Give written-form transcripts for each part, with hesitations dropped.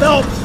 Phelps!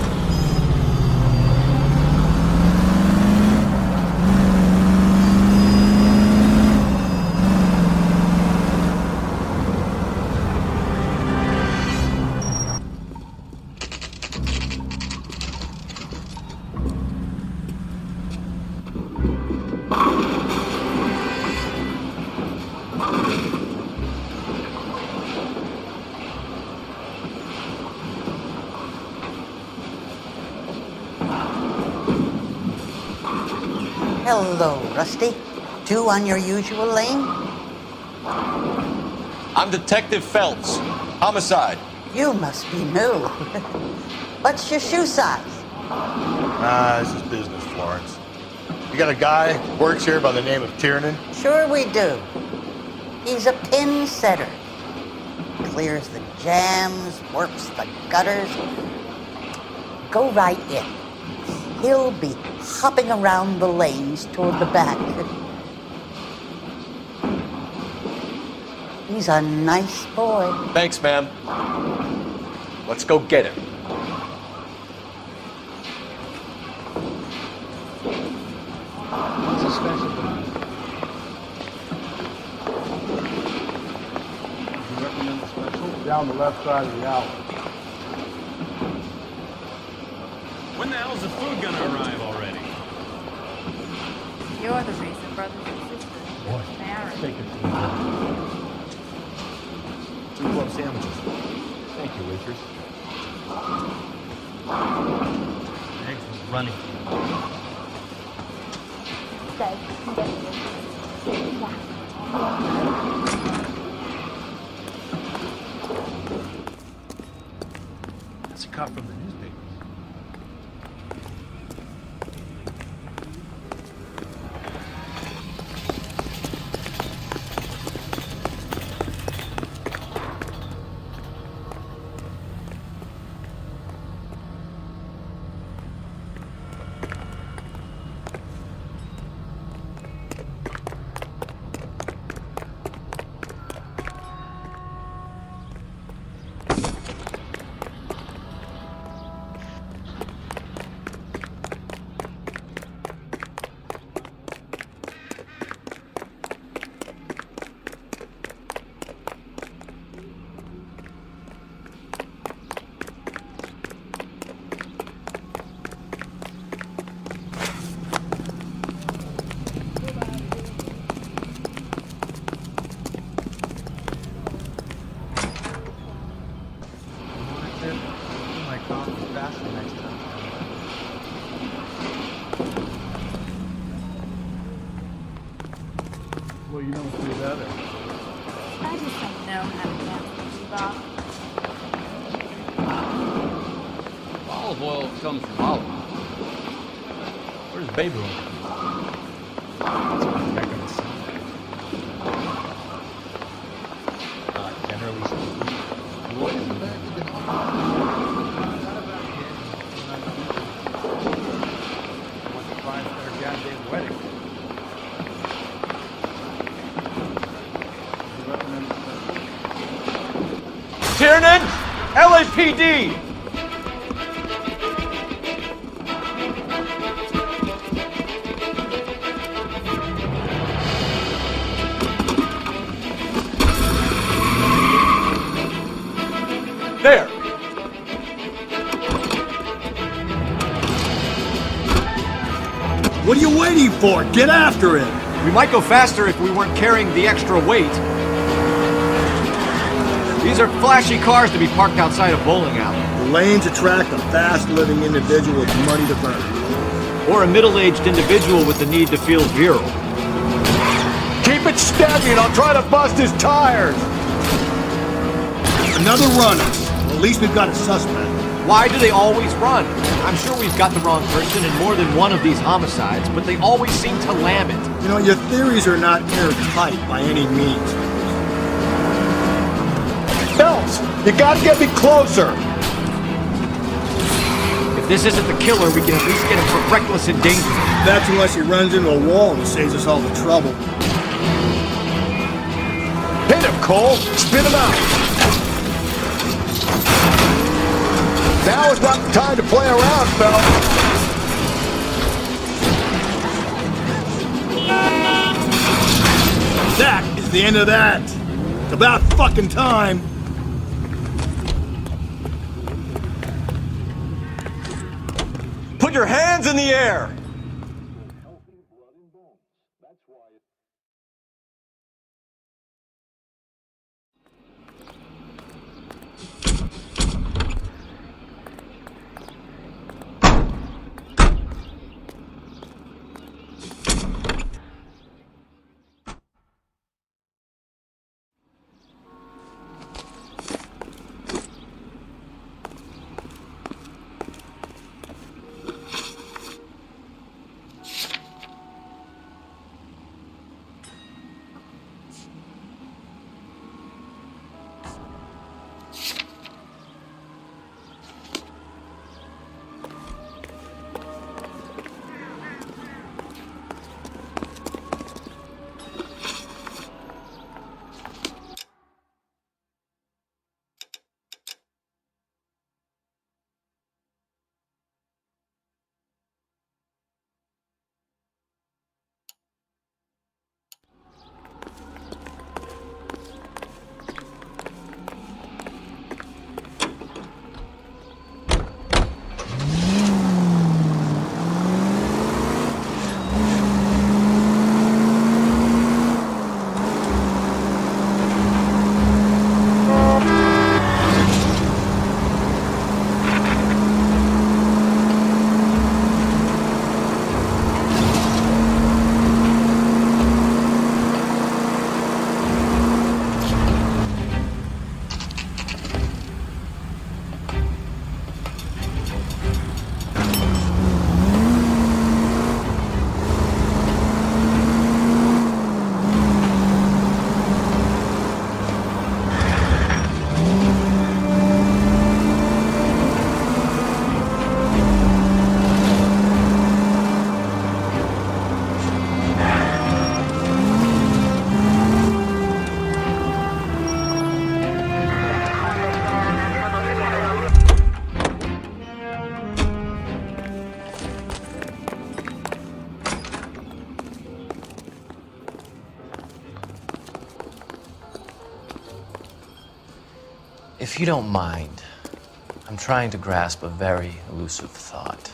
Hello, Rusty. Two on your usual lane? I'm Detective Phelps. Homicide. You must be new. What's your shoe size? This is business, Florence. You got a guy who works here by the name of Tiernan? Sure we do. He's a pin setter. Clears the jams, works the gutters. Go right in. He'll be hopping around the lanes toward the back. He's a nice boy. Thanks, ma'am. Let's go get him. What's the special? You recommend the special? Down the left side of the alley. When the hell's the food gonna arrive already? You're the reason brothers and sisters Boy, married. take it. 2 club sandwiches. Thank you, waitress. Eggs was running. That's a cut from the newspaper. Well, you don't see that. I just don't know how to dance the bebop. Olive oil comes from olive. Where's baby oil? Back on the side. Generally speaking, what is the back of the want to find their goddamn wedding. Tiernan! LAPD! There! What are you waiting for? Get after him! We might go faster if we weren't carrying the extra weight. These are flashy cars to be parked outside a bowling alley. The lanes attract a fast-living individual with money to burn. Or a middle-aged individual with the need to feel virile. Keep it steady and I'll try to bust his tires! Another runner. Well, at least we've got a suspect. Why do they always run? I'm sure we've got the wrong person in more than one of these homicides, but they always seem to lam it. You know, your theories are not airtight by any means. Phelps, you gotta get me closer! If this isn't the killer, we can at least get him for reckless endangerment. That's unless he runs into a wall and saves us all the trouble. Hit him, Cole! Spit him out! Now Now is not the time to play around, fella. That is the end of that. It's about fucking time. Put your hands in the air! If you don't mind, I'm trying to grasp a very elusive thought.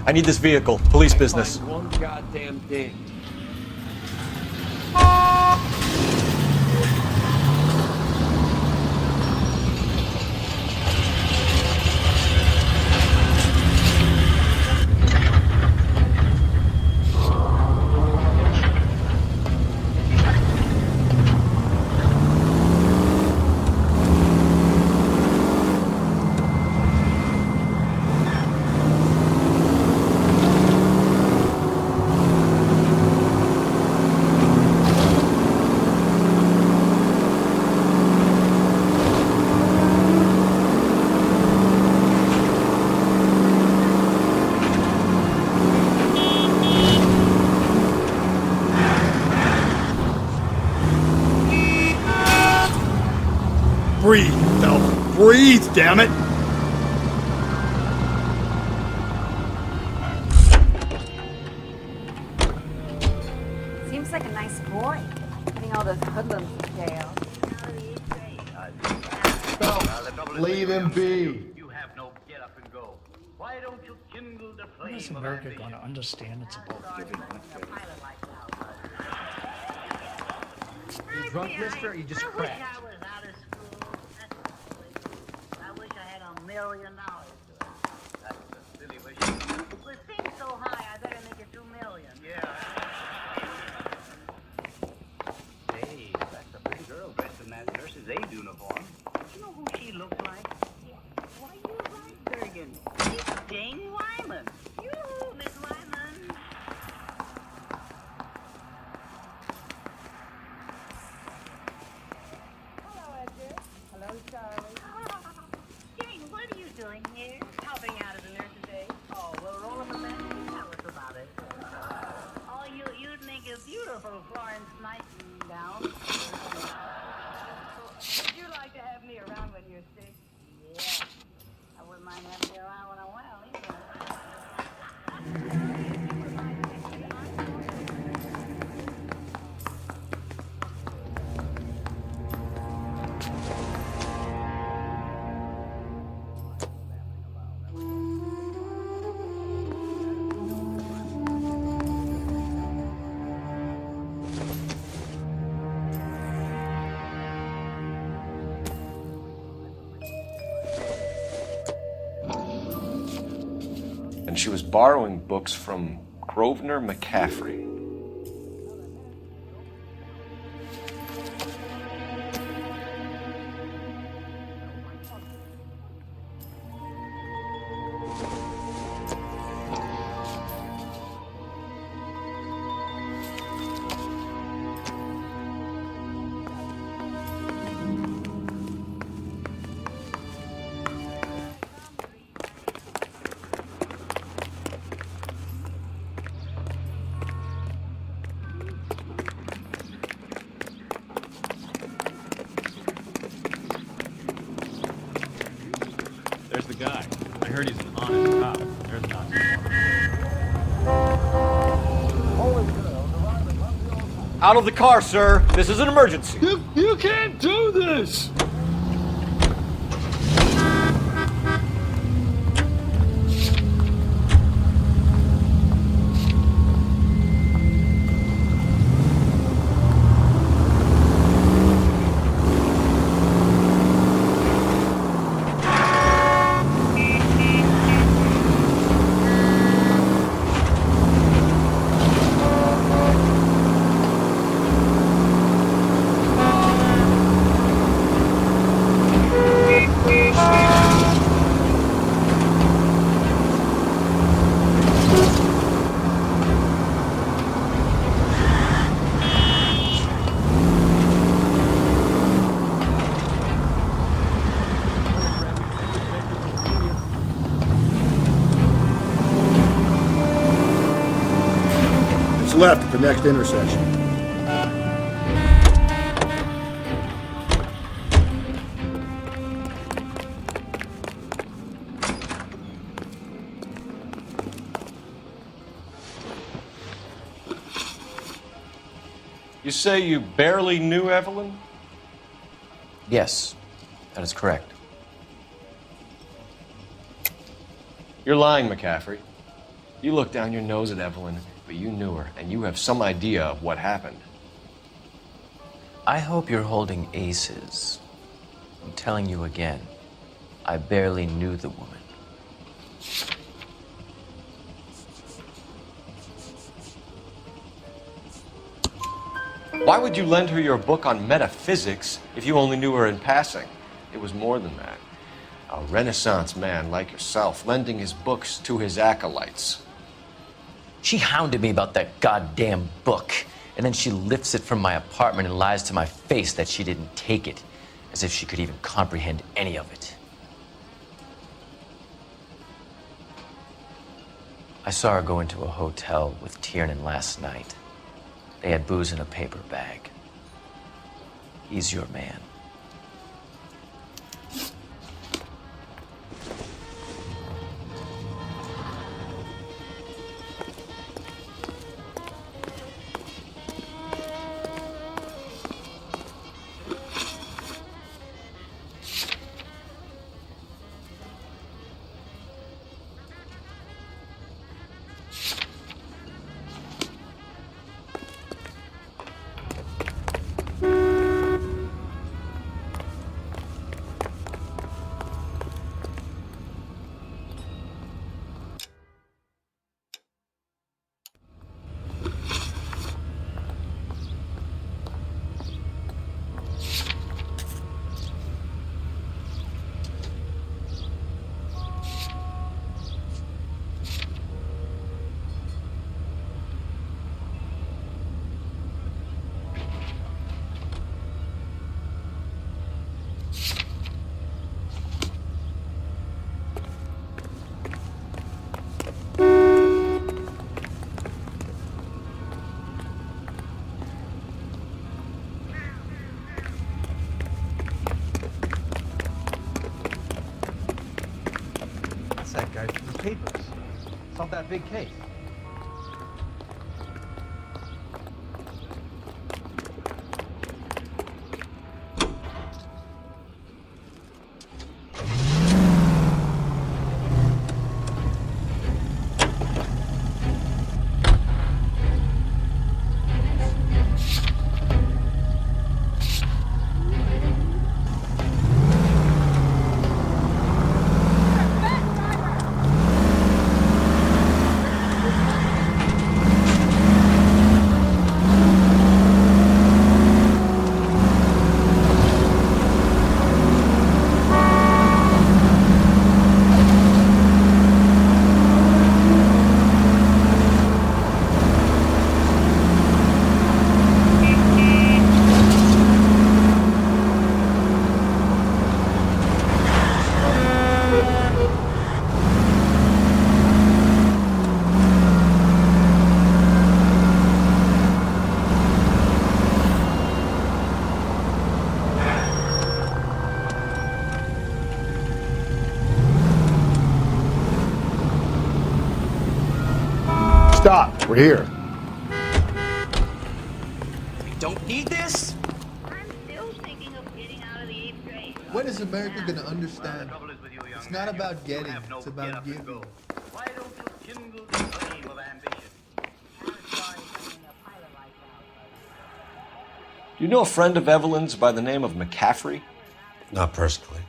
I need this vehicle. Police business. One goddamn thing. Breathe, Phelps. Breathe, damn it! Seems like a nice boy. Putting all those hoodlums in jail. Phelps, leave him be. You have no why don't you kindle the flame? When is America going to understand it's about giving Are you drunk, mister, or you just cracked? I was out of school. I wish I had $1 million. That's a silly wish. With things so high, I better make it $2 million. Yeah. Hey, that's a pretty girl dressed in that nurse's aid uniform. You know who she looks like? Why, you right, Bergen. It's Jane Wyman. You, Miss Wyman. Hello, Edgar. Hello, Charlie. Jane, what are you doing here? Helping out at the nurse's aid. Oh, well, roll up a bed and tell us about it. Oh, you'd make a beautiful Florence Nightingale. Would you like to have me around when you're sick? Yeah. I wouldn't mind having you around when I'm well, either. And she was borrowing books from Grosvenor McCaffrey. There's the guy. I heard he's an honest cop. There's not. Out of the car, sir. This is an emergency. You can't do this! Left at the next intersection. You say you barely knew Evelyn? Yes, that is correct. You're lying, McCaffrey. You looked down your nose at Evelyn, but you knew her, and you have some idea of what happened. I hope you're holding aces. I'm telling you again, I barely knew the woman. Why would you lend her your book on metaphysics if you only knew her in passing? It was more than that. A Renaissance man like yourself lending his books to his acolytes. She hounded me about that goddamn book, and then she lifts it from my apartment and lies to my face that she didn't take it, as if she could even comprehend any of it. I saw her go into a hotel with Tiernan last night. They had booze in a paper bag. He's your man. that guy from the papers. Solve that big case. Stop. We're here. Don't need this? I'm still thinking of getting out of the 8th grade. When is America going to understand? It's not about getting, it's about giving. Why don't you kindle the flame of ambition? Do you know a friend of Evelyn's by the name of McCaffrey? Not personally.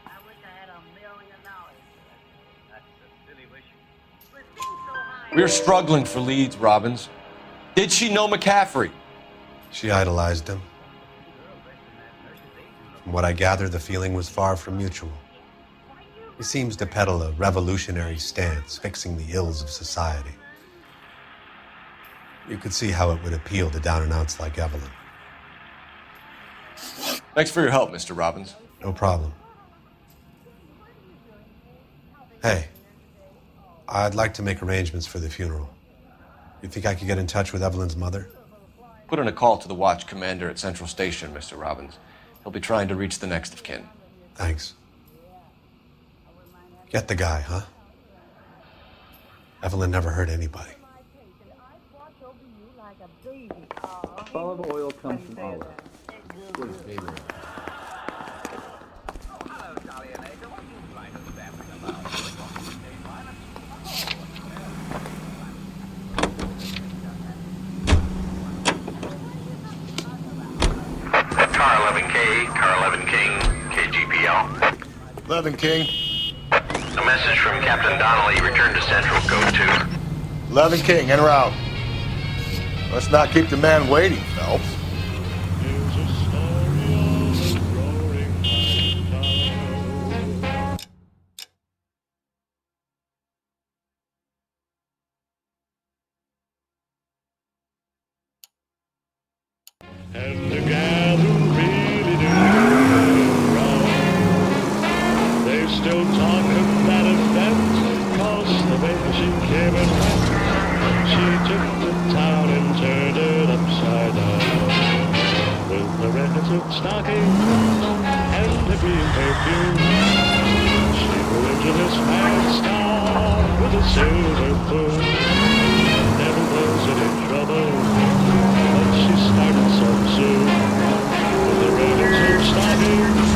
I wish I had $1 million. That's a silly wish. With things so high. We're struggling for leads, Robbins. Did she know McCaffrey? She idolized him. From what I gather, the feeling was far from mutual. He seems to peddle a revolutionary stance, fixing the ills of society. You could see how it would appeal to down-and-outs like Evelyn. Thanks for your help, Mr. Robbins. No problem. Hey, I'd like to make arrangements for the funeral. You think I could get in touch with Evelyn's mother? Put in a call to the watch commander at Central Station, Mr. Robbins. He'll be trying to reach the next of kin. Thanks. Get the guy, huh? Evelyn never hurt anybody. Olive oil comes from olive. Good favorite. Car 11K, Car 11 King, KGPL. 11 King. A message from Captain Donnelly. Return to Central, code 2. 11 King, en route. Let's not keep the man waiting, Phelps. And the gal who really do right. They still talk of that event, 'cause the way she came and went, she took the town and turned it upside down. With the red silk stockings and the green perfume, she grew into this mad star with a silver plume. Never was any trouble, but she started so soon. With the red silk stockings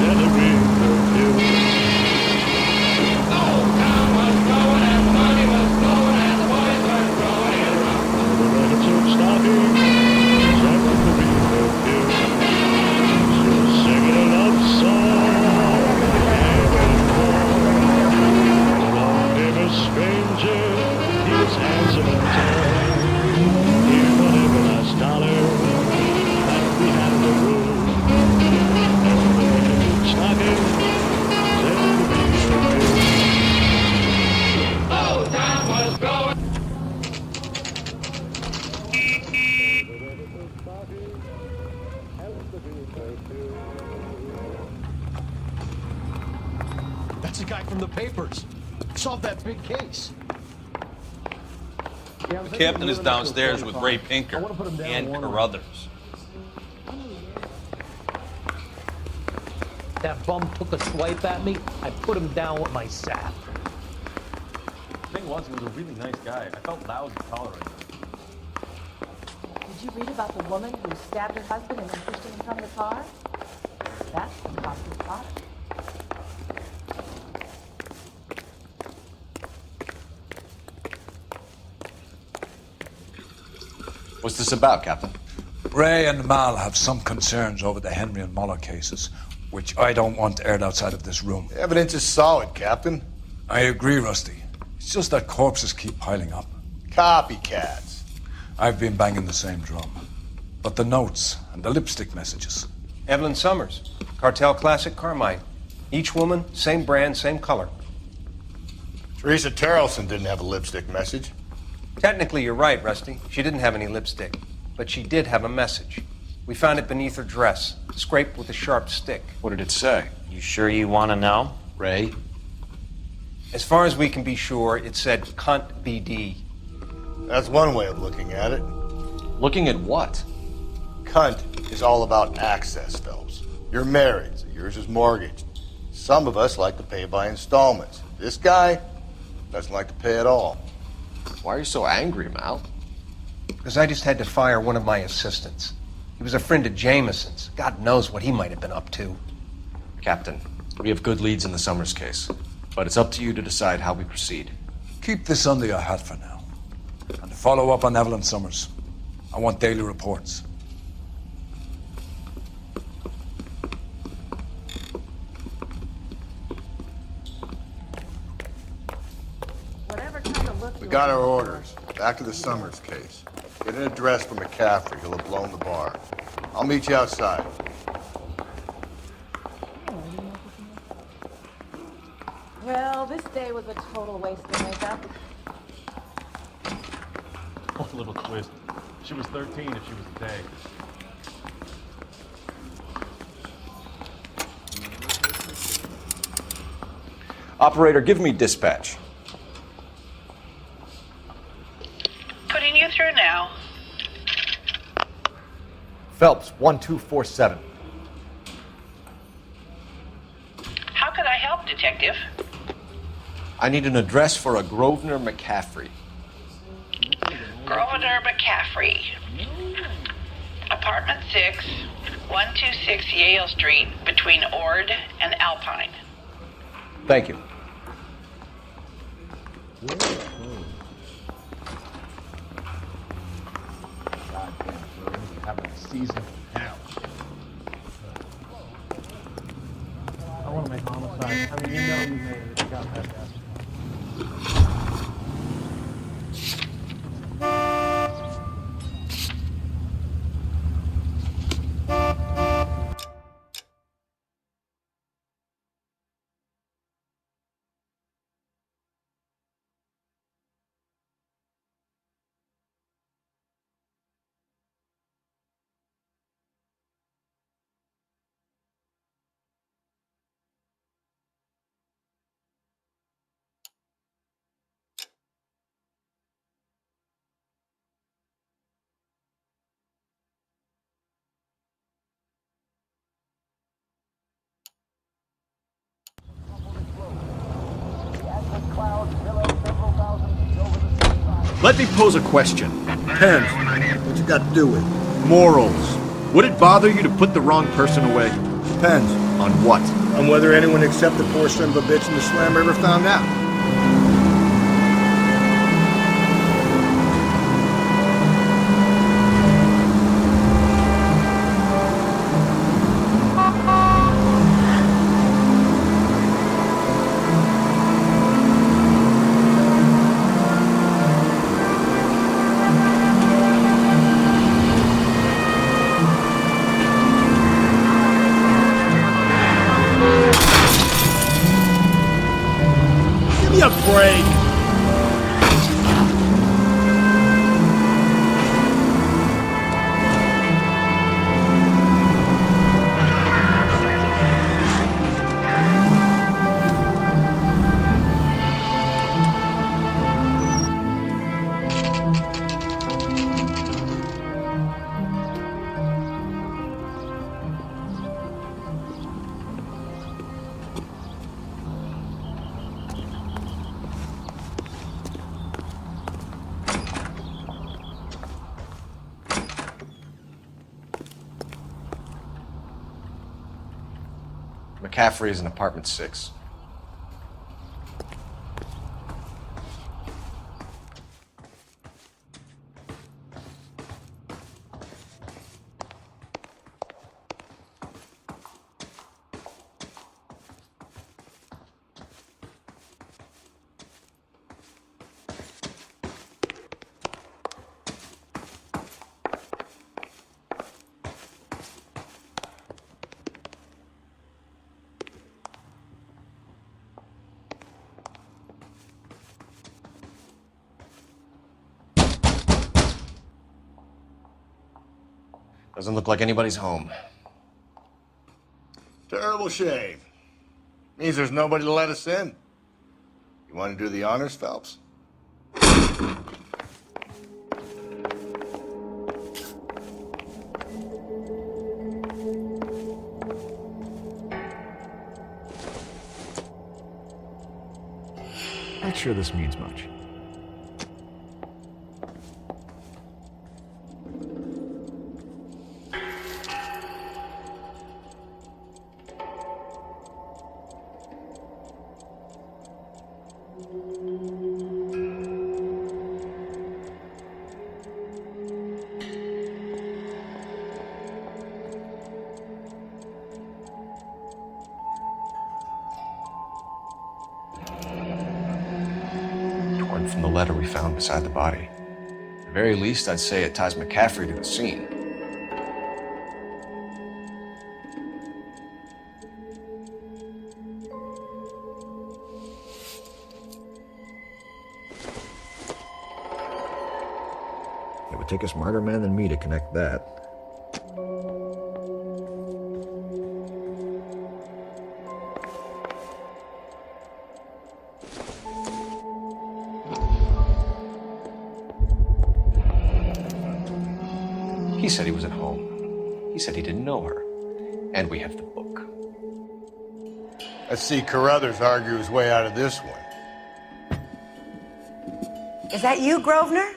and the green perfume. Oh, town was going and the money was flowing and the boys were growing and with the red silk stockings and the green perfume. She was singing a love song and along came a stranger. He was handsome and tall. He won every last dollar that we had in the room. And the red stockings and the green perfume. Oh, town was growing. That's a guy from the papers. Solve that big case. The captain is downstairs with Ray Pinker and Carruthers. that bum took a swipe at me, I put him down with my sap. The thing was, he was a really nice guy. I felt lousy tolerating him. Did you read about the woman who stabbed her husband and then pushed him in front of the car? That's the cost of product. What's this about, Captain? Ray and Mal have some concerns over the Henry and Muller cases, which I don't want aired outside of this room. The evidence is solid, Captain. I agree, Rusty. It's just that corpses keep piling up. Copycats. I've been banging the same drum. But the notes and the lipstick messages. Evelyn Summers, Cartel Classic Carmine. Each woman, same brand, same color. Teresa Terrelson didn't have a lipstick message. Technically, you're right, Rusty. She didn't have any lipstick. But she did have a message. We found it beneath her dress, scraped with a sharp stick. What did it say? You sure you want to know? Ray? As far as we can be sure, it said cunt BD. That's one way of looking at it. Looking at what? Cunt is all about access, Phelps. You're married, so yours is mortgaged. Some of us like to pay by installments. This guy doesn't like to pay at all. Why are you so angry, Mal? Because I just had to fire one of my assistants. He was a friend of Jameson's. God knows what he might have been up to. Captain, we have good leads in the Summers case, but it's up to you to decide how we proceed. Keep this under your hat for now. And to follow up on Evelyn Summers, I want daily reports. We got our orders. Back to the Summers case. Get an address for McCaffrey. He'll have blown the bar. I'll meet you outside. Well, this day was a total waste of makeup. One little twist. She was 13 if she was a day. Operator, give me dispatch. Putting you through now. Phelps, 1247. How could I help, Detective? I need an address for a Grosvenor McCaffrey. Grosvenor McCaffrey. Apartment 6, 126 Yale Street, between Ord and Alpine. Thank you. Season now. I want to make homicide. I mean, you know you made it. You got that. Let me pose a question. Depends. What you got to do with it? Morals. Would it bother you to put the wrong person away? Depends. On what? On whether anyone except the poor son of a bitch in the slammer ever found out. Give me a break. McCaffrey is in apartment 6. Doesn't look like anybody's home. Terrible shame. Means there's nobody to let us in. You want to do the honors, Phelps? Not sure this means much. Torn from the letter we found beside the body. At the very least, I'd say it ties McCaffrey to the scene. It would take a smarter man than me to connect that. He said he was at home. He said he didn't know her. And we have the book. Let's see Carruthers argue his way out of this one. Is that you, Grosvenor?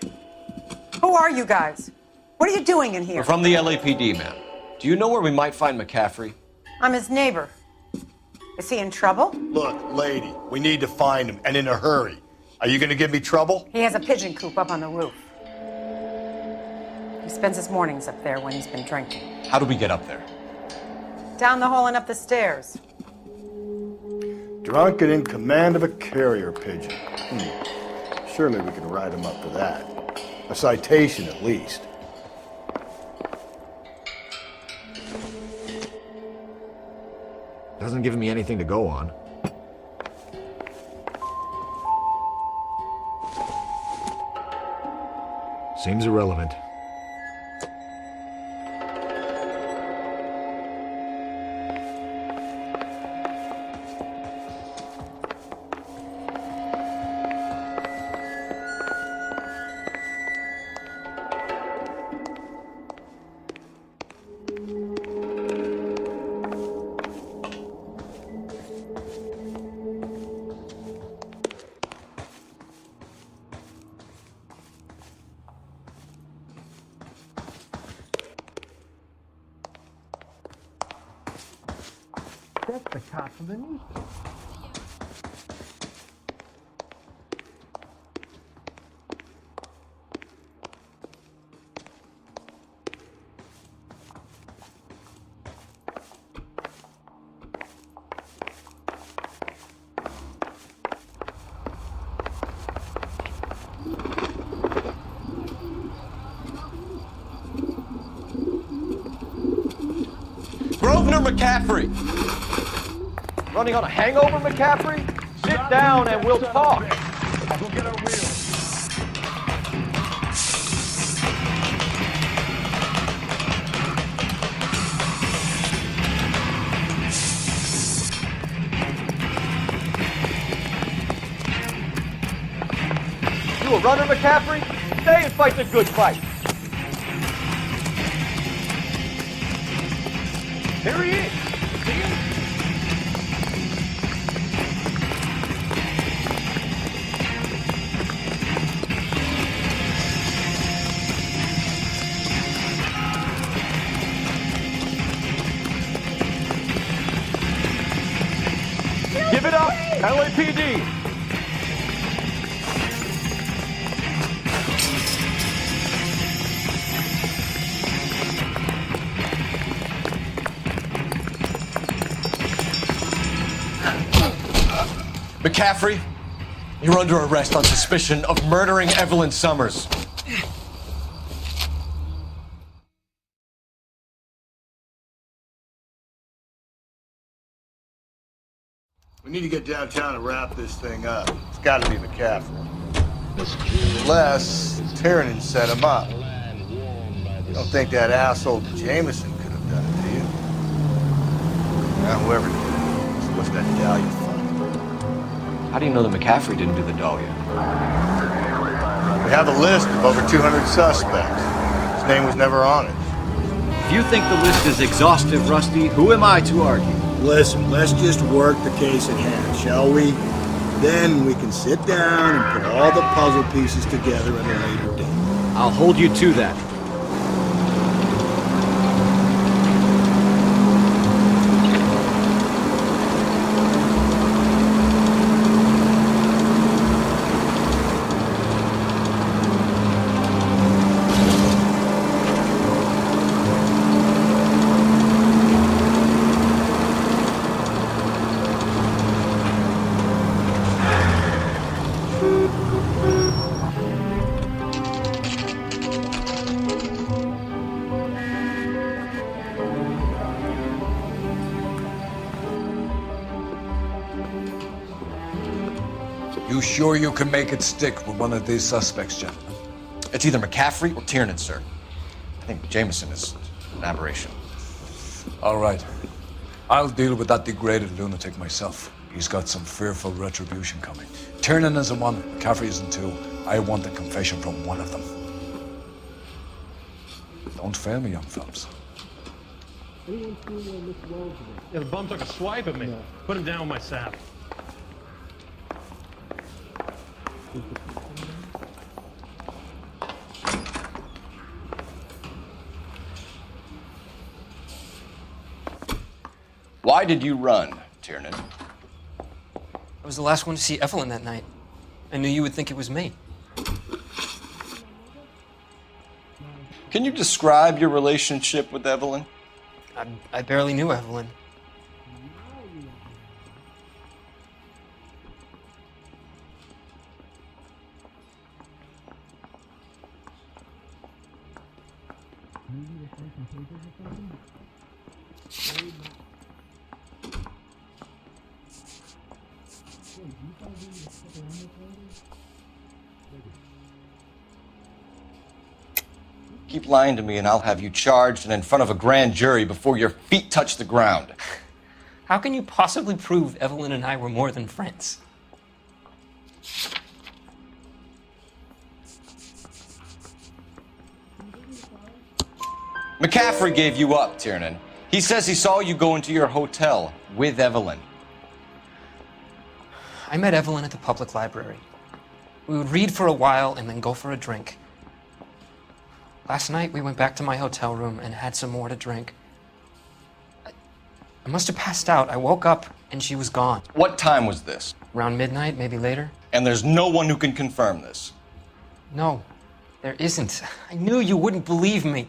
Who are you guys? What are you doing in here? We're from the LAPD, ma'am. Do you know where we might find McCaffrey? I'm his neighbor. Is he in trouble? Look, lady, we need to find him, and in a hurry. Are you going to give me trouble? He has a pigeon coop up on the roof. He spends his mornings up there when he's been drinking. How do we get up there? Down the hall and up the stairs. Drunk and in command of a carrier pigeon. Surely we can write him up for that. A citation, at least. Doesn't give me anything to go on. Seems irrelevant. That's the cop from the newspaper. Grosvenor McCaffrey! Running on a hangover, McCaffrey? Sit down and we'll talk. Go get a wheel. You a runner, McCaffrey? Stay and fight the good fight. There he is. See him? Give it up, LAPD. McCaffrey, you're under arrest on suspicion of murdering Evelyn Summers. We need to get downtown and wrap this thing up. It's got to be McCaffrey. Unless Tiernan set him up. You don't think that asshole Jameson could have done it, do you? Now, whoever did it, what's that Dahlia for? How do you know that McCaffrey didn't do the Dahlia? We have a list of over 200 suspects. His name was never on it. If you think the list is exhaustive, Rusty, who am I to argue? Listen, let's just work the case at hand, shall we? Then we can sit down and put all the puzzle pieces together at a later date. I'll hold you to that. You sure you can make it stick with one of these suspects, gentlemen? It's either McCaffrey or Tiernan, sir. I think Jameson is an aberration. All right. I'll deal with that degraded lunatic myself. He's got some fearful retribution coming. Tiernan isn't one, McCaffrey isn't two. I want a confession from one of them. Don't fail me, young fellas. Yeah, the bum took a swipe at me. Put him down with my sap. Why did you run, Tiernan? I was the last one to see Evelyn that night. I knew you would think it was me. Can you describe your relationship with Evelyn? I barely knew Evelyn. Keep lying to me and I'll have you charged and in front of a grand jury before your feet touch the ground. How can you possibly prove Evelyn and I were more than friends? McCaffrey gave you up, Tiernan. He says he saw you go into your hotel with Evelyn. I met Evelyn at the public library. We would read for a while and then go for a drink. Last night, we went back to my hotel room and had some more to drink. I must have passed out. I woke up and she was gone. What time was this? Around midnight, maybe later. And there's no one who can confirm this? No, there isn't. I knew you wouldn't believe me.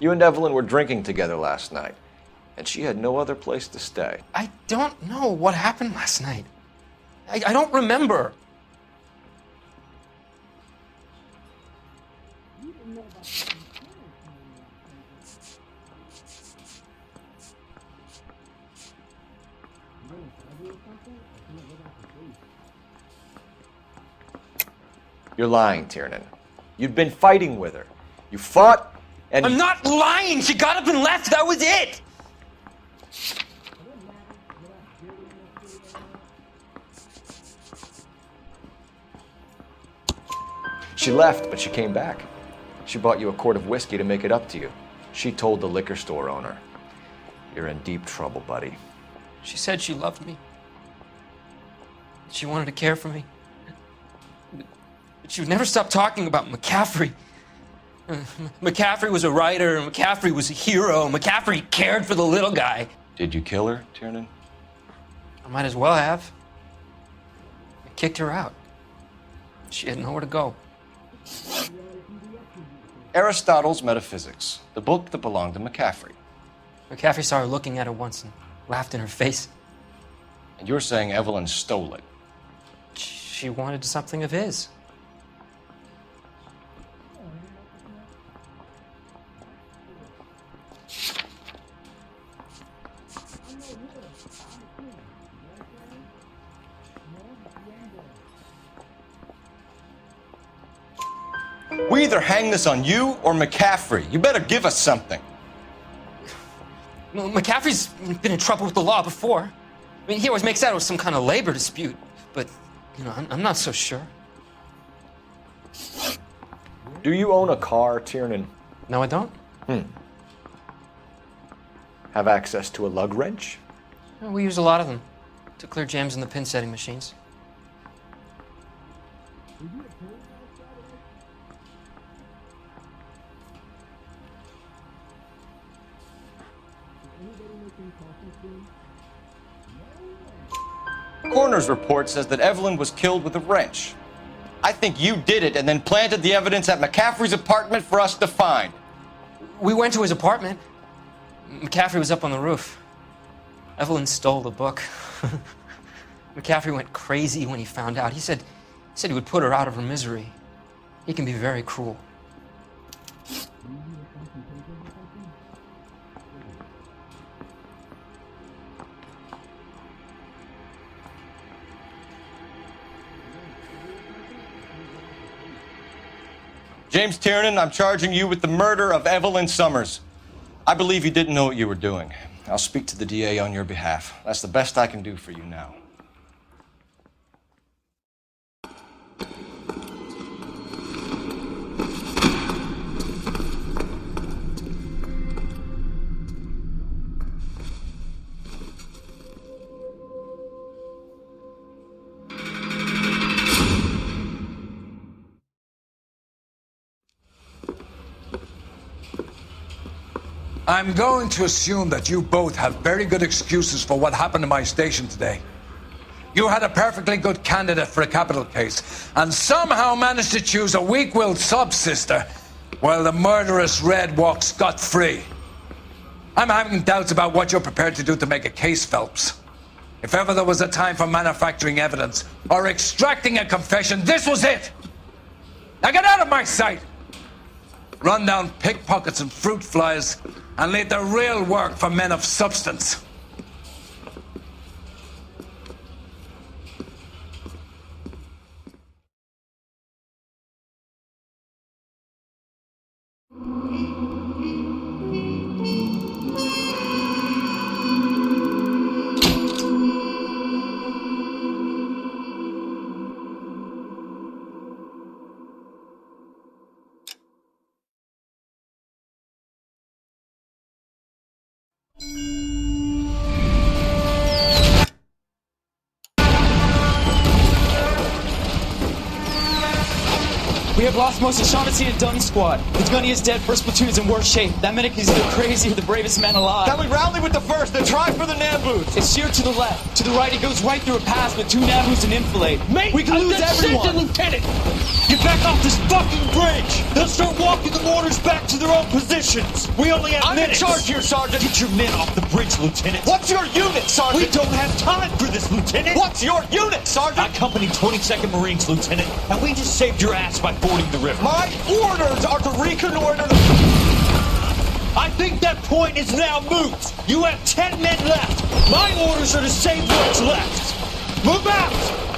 You and Evelyn were drinking together last night, and she had no other place to stay. I don't know what happened last night. I don't remember. You're lying, Tiernan. You'd been fighting with her. You fought, and... I'm not lying! She got up and left! That was it! She left, but she came back. She bought you a quart of whiskey to make it up to you. She told the liquor store owner. You're in deep trouble, buddy. She said she loved me. She wanted to care for me. But she would never stop talking about McCaffrey. McCaffrey was a writer, McCaffrey was a hero, McCaffrey cared for the little guy. Did you kill her, Tiernan? I might as well have. I kicked her out. She had nowhere to go. Aristotle's Metaphysics, the book that belonged to McCaffrey. McCaffrey saw her looking at her once and laughed in her face. And you're saying Evelyn stole it? She wanted something of his. We either hang this on you or McCaffrey. You better give us something. Well, McCaffrey's been in trouble with the law before. I mean, he always makes out it was some kind of labor dispute, but, you know, I'm not so sure. Do you own a car, Tiernan? No, I don't. Have access to a lug wrench? Well, we use a lot of them to clear jams in the pin setting machines. Coroner's report says that Evelyn was killed with a wrench. I think you did it and then planted the evidence at McCaffrey's apartment for us to find. We went to his apartment. McCaffrey was up on the roof. Evelyn stole the book. McCaffrey went crazy when he found out. He said he would put her out of her misery. He can be very cruel. James Tiernan, I'm charging you with the murder of Evelyn Summers. I believe you didn't know what you were doing. I'll speak to the DA on your behalf. That's the best I can do for you now. I'm going to assume that you both have very good excuses for what happened to my station today. You had a perfectly good candidate for a capital case, and somehow managed to choose a weak-willed sub-sister, while the murderous Red walked scot-free. I'm having doubts about what you're prepared to do to make a case, Phelps. If ever there was a time for manufacturing evidence, or extracting a confession, this was it! Now get out of my sight! Run down pickpockets and fruit flies, and leave the real work for men of substance. We have lost most of Shaughnessy and Dunn's squad. The gunny is dead, first platoon is in worse shape. That medic is either crazy or the bravest man alive. Can we rally with the first and try for the Nambus? It's sheer to the left. To the right, it goes right through a pass with 2 Nambus and enfilade. Mate, we can lose everyone. Lieutenant, get back off this fucking bridge. They'll start walking the mortars back to their own positions. We only have minutes. I'm in charge here, Sergeant. Get your men off the bridge, Lieutenant. What's your unit, Sergeant? We don't have time for this, Lieutenant. What's your unit, Sergeant? I company 22nd Marines, Lieutenant, and we just saved your ass by fording the river. My orders are to reconnoiter the... I think that point is now moot. You have 10 men left. My orders are to save what's left. Move out!